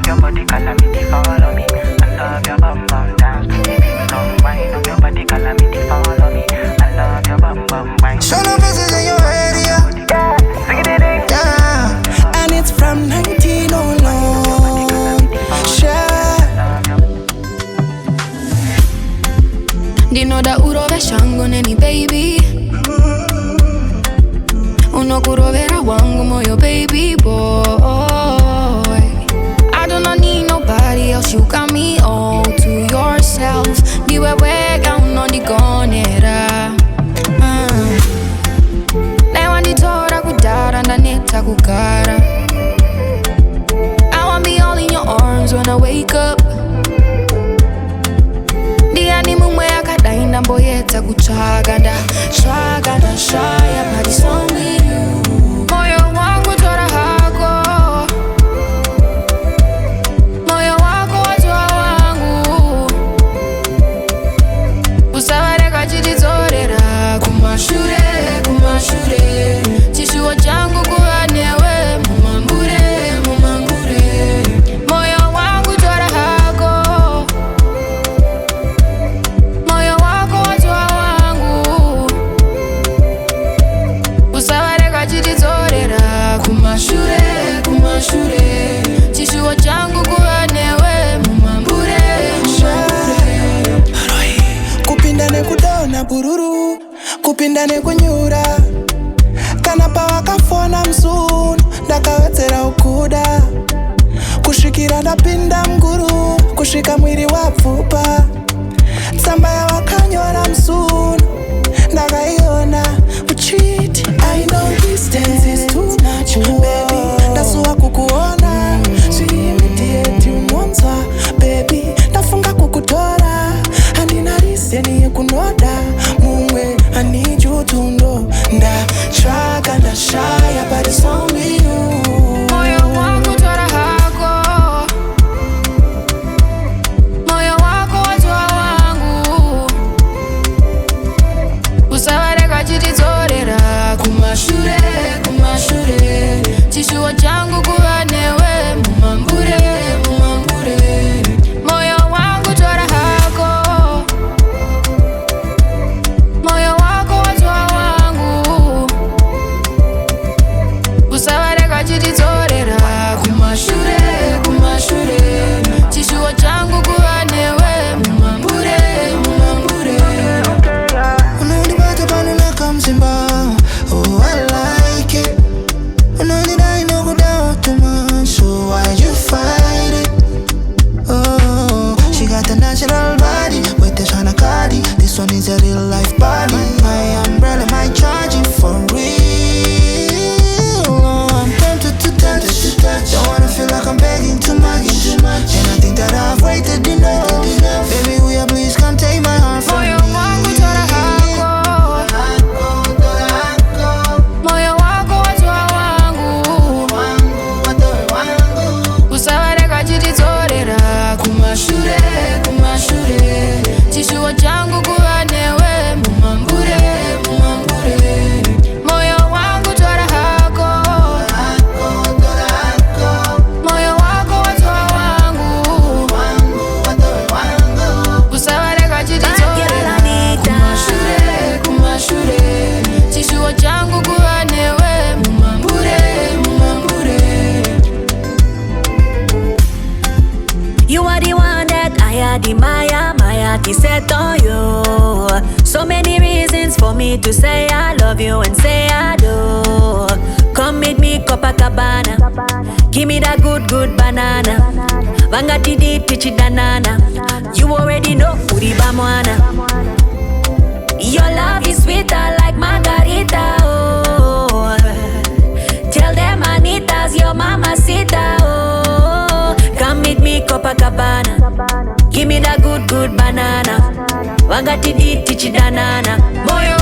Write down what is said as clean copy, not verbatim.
your body calamity, follow me. I love your bum bum dance, baby. Don't wind up your body calamity, follow me. I love your bum bum wine. Show no faces in your area. Yeah. And it's from 1901. Dino da urove shango neni baby. Uno kurovera wangu moyo baby boy. I do not need nobody else, you got me all to yourself. Niwe wega unondigonera. Newanditora kudara ndaneta kukara. I wanna be all in your arms when I wake up. Ndiani mumwe akadainda mboyeta kuchaganda. Chaganda shaya body song with you. Moyo wangu tora hako. Moyo wako wajua wangu. Usaware kachiritorera. Kumashure, kumashure. Chishuwa changu kuhanewe. Mumambure, mumambure. Moyo wangu tora hako. Moyo wako wajua wangu. Usaware kachiritorera. Kumashure, kumashure. Chishuwa changu kuhanewe. Mumambure, mumambure. Kupindane kudona bururu, kupindane kunyura. Kanapa wakafona msunu, ndakawetera ukuda. Kushikira ndapinda mguru, kushika mwiri wapfupa. Tsamba ya wakanyora msunu, ndakaiona. Cheat, I know distance is too much, baby. Ndasuwa kukuona, so immediate unwanza, baby. Ndafunga kukutora, handina riseni yekunoda. Mumwe, I need you to know. Ndatraga, ndashaya, but it's only you. Moyo wangu tora hako. Moyo wako wajua wangu. Usaware kachiritorera. Kumashure, kumashure. Chishuwa changu kuhanewe. Mumambure, mumambure. Moyo wangu tora hako. Moyo wako wajua wangu. Usaware kachiritorera. Kumashure, kumashure. Chishuwa changu kuhanewe. Mumambure, mumambure. Unanibata pano na kamzimba. Oh, I like it. Unanidai no go down too much, so why you fight it? Oh, she got a natural body with the shana cardi. This one is a real life body. My umbrella, my charging for real. Oh, I'm tempted to touch. Don't wanna feel like I'm begging too much. And I think that I've waited enough. Baby, will you please come take my heart from me? Moyo wangu tora hako. Moyo wako wajua wangu. Usaware kachiritorera. Kumashure, kumashure. Chishuwa changu kuhanewe. Mumambure, mumambure. Moyo wangu tora hako. Moyo wako wajua wangu. Usaware kachiritorera. Kumashure, kumashure. Chishuwa changu kuhanewe. Mumambure, mumambure. You are the one that I admire, my heart is set on you. So many reasons for me to say I love you and say I do. Come meet me Copacabana, give me that good, good banana. Vangati di pichi danana, you already know Uriba Moana. Your love is sweeter like margarita, oh. Tell them Anita's your mamacita, oh. Come meet me Copacabana, give me that good, good banana. Wangati di tichi danana. Moyo